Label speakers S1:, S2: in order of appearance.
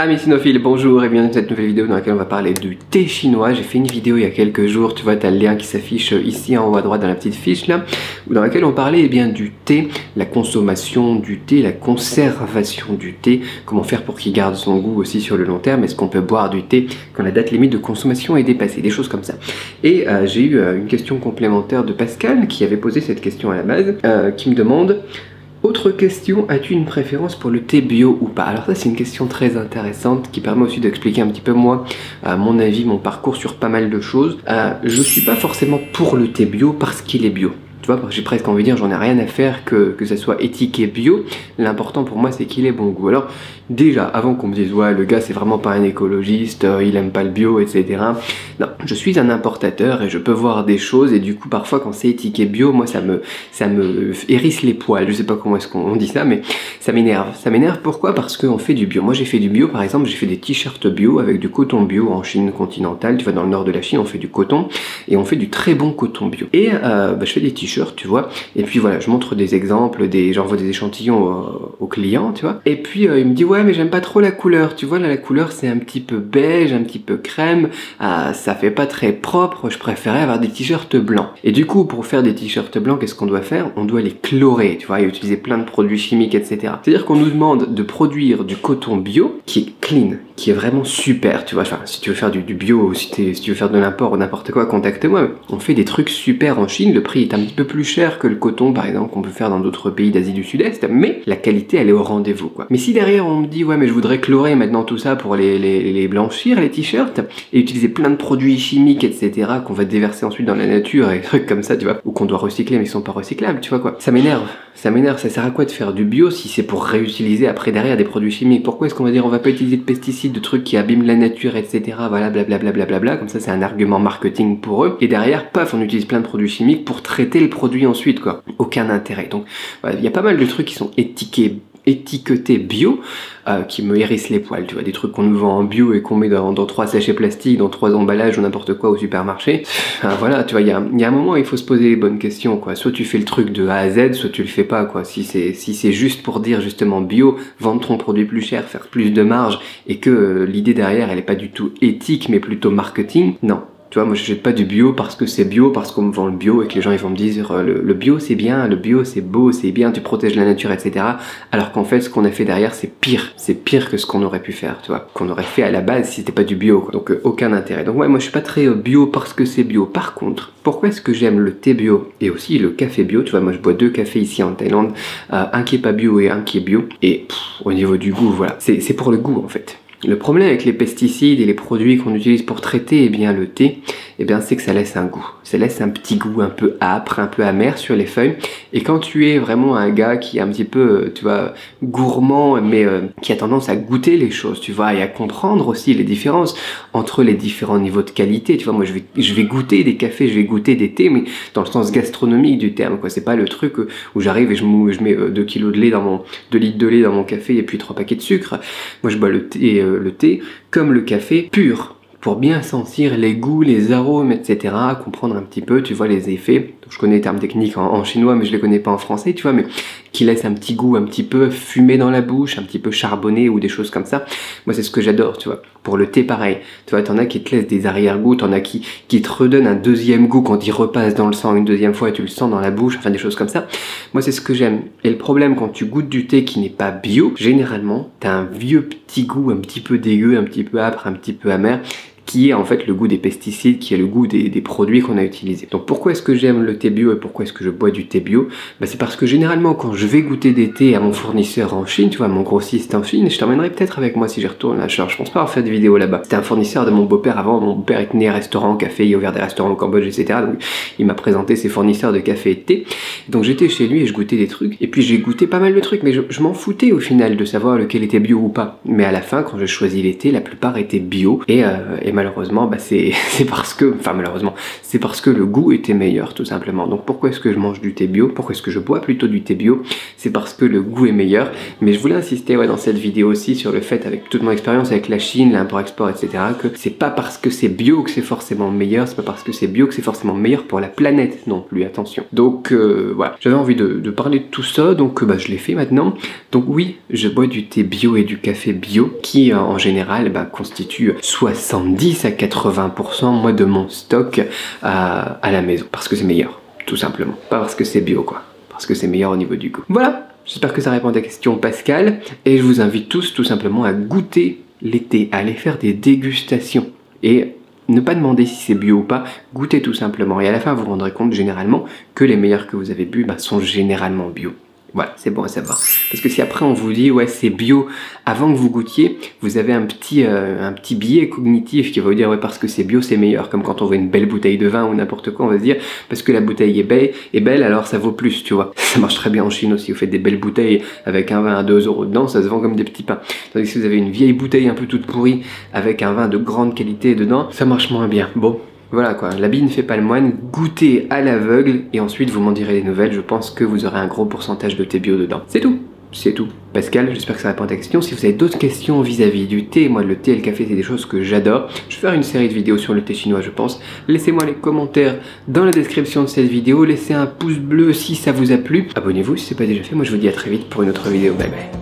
S1: Amis cinophiles, bonjour et bienvenue dans cette nouvelle vidéo dans laquelle on va parler du thé chinois. J'ai fait une vidéo il y a quelques jours, tu vois, tu as le lien qui s'affiche ici en haut à droite dans la petite fiche là, dans laquelle on parlait du thé, la consommation du thé, la conservation du thé, comment faire pour qu'il garde son goût aussi sur le long terme, est-ce qu'on peut boire du thé quand la date limite de consommation est dépassée, des choses comme ça. Et j'ai eu une question complémentaire de Pascal qui avait posé cette question à la base, qui me demande: autre question, as-tu une préférence pour le thé bio ou pas? Alors ça c'est une question très intéressante qui permet aussi d'expliquer un petit peu moi, mon avis, mon parcours sur pas mal de choses. Je suis pas forcément pour le thé bio parce qu'il est bio. Tu vois, j'ai presque envie de dire, j'en ai rien à faire que ça soit étiqueté bio. L'important pour moi c'est qu'il ait bon goût. Alors déjà, avant qu'on me dise ouais le gars c'est vraiment pas un écologiste, il aime pas le bio, etc. Non, je suis un importateur et je peux voir des choses et du coup parfois quand c'est étiqueté bio, moi ça me hérisse les poils. Je sais pas comment est-ce qu'on dit ça, mais ça m'énerve. Ça m'énerve pourquoi? Parce qu'on fait du bio. Moi j'ai fait du bio, par exemple, j'ai fait des t-shirts bio avec du coton bio en Chine continentale. Tu vois, dans le nord de la Chine on fait du coton et on fait du très bon coton bio. Et je fais des t-shirts, tu vois, et puis voilà, je montre des exemples, j'envoie des échantillons aux clients, tu vois, et puis il me dit ouais mais j'aime pas trop la couleur, tu vois, là la couleur c'est un petit peu beige, un petit peu crème, ça fait pas très propre, je préférais avoir des t-shirts blancs. Et du coup pour faire des t-shirts blancs, qu'est-ce qu'on doit faire? On doit les chlorer, tu vois, et utiliser plein de produits chimiques, etc. C'est-à-dire qu'on nous demande de produire du coton bio qui est clean, qui est vraiment super, tu vois. Enfin, si tu veux faire du bio ou si tu veux faire de l'import ou n'importe quoi, contacte-moi. On fait des trucs super en Chine, le prix est un petit peu plus cher que le coton par exemple qu'on peut faire dans d'autres pays d'Asie du Sud-Est, mais la qualité elle est au rendez-vous quoi. Mais si derrière on me dit ouais mais je voudrais chlorer maintenant tout ça pour les blanchir, les t-shirts, et utiliser plein de produits chimiques, etc. qu'on va déverser ensuite dans la nature et des trucs comme ça, tu vois, ou qu'on doit recycler mais ils sont pas recyclables, tu vois quoi. Ça m'énerve, ça sert à quoi de faire du bio si c'est pour réutiliser après derrière des produits chimiques? Pourquoi est-ce qu'on va dire on va pas utiliser de pesticides, de trucs qui abîment la nature, etc. Voilà, blablabla, comme ça c'est un argument marketing pour eux, et derrière, paf, on utilise plein de produits chimiques pour traiter le produit ensuite, quoi. Aucun intérêt. Donc, voilà, il y a pas mal de trucs qui sont étiquetés bio, qui me hérissent les poils, tu vois, des trucs qu'on nous vend en bio et qu'on met dans 3 sachets plastiques, dans 3 emballages ou n'importe quoi au supermarché. Enfin, voilà, tu vois, il y a un moment où il faut se poser les bonnes questions, quoi. Soit tu fais le truc de A à Z, soit tu le fais pas, quoi. Si c'est juste pour dire justement bio, vendre ton produit plus cher, faire plus de marge, et que l'idée derrière elle est pas du tout éthique mais plutôt marketing, non. Tu vois, moi je jette pas du bio parce que c'est bio, parce qu'on me vend le bio et que les gens ils vont me dire le bio c'est bien, le bio c'est beau, c'est bien, tu protèges la nature, etc. Alors qu'en fait ce qu'on a fait derrière c'est pire que ce qu'on aurait pu faire, tu vois, qu'on aurait fait à la base si c'était pas du bio, quoi. Donc aucun intérêt. Donc ouais, moi je suis pas très bio parce que c'est bio. Par contre, pourquoi est-ce que j'aime le thé bio et aussi le café bio? Tu vois, moi je bois 2 cafés ici en Thaïlande, un qui est pas bio et un qui est bio, et au niveau du goût, voilà, c'est pour le goût en fait. Le problème avec les pesticides et les produits qu'on utilise pour traiter le thé, c'est que ça laisse un goût. Ça laisse un petit goût un peu âpre, un peu amer sur les feuilles. Et quand tu es vraiment un gars qui est un petit peu, tu vois, gourmand, mais qui a tendance à goûter les choses, tu vois, et à comprendre aussi les différences entre les différents niveaux de qualité. Tu vois, moi je vais goûter des cafés, je vais goûter des thés, mais dans le sens gastronomique du terme, quoi. C'est pas le truc où j'arrive et je mets 2 kilos de lait 2 litres de lait dans mon café et puis 3 paquets de sucre. Moi je bois le thé comme le café pur, pour bien sentir les goûts, les arômes, etc. Comprendre un petit peu, tu vois, les effets. Je connais les termes techniques en chinois, mais je les connais pas en français, tu vois, mais qui laissent un petit goût un petit peu fumé dans la bouche, un petit peu charbonné ou des choses comme ça. Moi, c'est ce que j'adore, tu vois. Pour le thé, pareil. Tu vois, t'en as qui te laissent des arrière-goûts, t'en as qui te redonnent un deuxième goût quand il repasse dans le sang une deuxième fois et tu le sens dans la bouche, enfin des choses comme ça. Moi, c'est ce que j'aime. Et le problème, quand tu goûtes du thé qui n'est pas bio, généralement, t'as un vieux petit goût un petit peu dégueu, un petit peu âpre, un petit peu amer, qui est en fait le goût des pesticides, qui est le goût des produits qu'on a utilisés. Donc pourquoi est-ce que j'aime le thé bio et pourquoi est-ce que je bois du thé bio? C'est parce que généralement quand je vais goûter des thés à mon fournisseur en Chine, tu vois, mon grossiste en Chine, je t'emmènerai peut-être avec moi si j'y retourne là, je pense pas avoir fait de vidéo là-bas. C'était un fournisseur de mon beau-père avant, mon beau-père il tenait un restaurant, café, il a ouvert des restaurants au Cambodge, etc. Donc il m'a présenté ses fournisseurs de café et de thé. Donc j'étais chez lui et je goûtais des trucs, et puis j'ai goûté pas mal de trucs, mais je m'en foutais au final de savoir lequel était bio ou pas. Mais à la fin, quand je choisis les thés, la plupart étaient bio, et malheureusement, bah, c'est parce que, enfin malheureusement, c'est parce que le goût était meilleur tout simplement. Donc pourquoi est-ce que je mange du thé bio? Pourquoi est-ce que je bois plutôt du thé bio? C'est parce que le goût est meilleur. Mais je voulais insister dans cette vidéo aussi sur le fait, avec toute mon expérience avec la Chine, l'import-export, etc., que c'est pas parce que c'est bio que c'est forcément meilleur, c'est pas parce que c'est bio que c'est forcément meilleur pour la planète non plus, attention. Donc voilà, j'avais envie de parler de tout ça, donc bah, je l'ai fait maintenant. Donc oui, je bois du thé bio et du café bio qui en général bah, constitue 70 à 80% moi de mon stock à la maison, parce que c'est meilleur, tout simplement. Pas parce que c'est bio quoi, parce que c'est meilleur au niveau du goût. Voilà, j'espère que ça répond à ta question Pascal, et je vous invite tous tout simplement à goûter les thés, à aller faire des dégustations, et ne pas demander si c'est bio ou pas, goûtez tout simplement, et à la fin vous vous rendrez compte généralement que les meilleurs que vous avez bu bah, sont généralement bio. Voilà, c'est bon à savoir. Parce que si après on vous dit ouais c'est bio avant que vous goûtiez, vous avez un petit biais cognitif qui va vous dire ouais parce que c'est bio c'est meilleur. Comme quand on voit une belle bouteille de vin ou n'importe quoi, on va se dire parce que la bouteille est belle alors ça vaut plus, tu vois. Ça marche très bien en Chine aussi, vous faites des belles bouteilles avec un vin à 2 € dedans, ça se vend comme des petits pains. Tandis que si vous avez une vieille bouteille un peu toute pourrie avec un vin de grande qualité dedans, ça marche moins bien. Bon. Voilà quoi, l'habit ne fait pas le moine, goûtez à l'aveugle et ensuite vous m'en direz des nouvelles, je pense que vous aurez un gros pourcentage de thé bio dedans. C'est tout, c'est tout. Pascal, j'espère que ça répond à ta question. Si vous avez d'autres questions vis-à-vis du thé, moi le thé et le café c'est des choses que j'adore. Je vais faire une série de vidéos sur le thé chinois je pense. Laissez-moi les commentaires dans la description de cette vidéo, laissez un pouce bleu si ça vous a plu. Abonnez-vous si ce n'est pas déjà fait, moi je vous dis à très vite pour une autre vidéo, bye bye.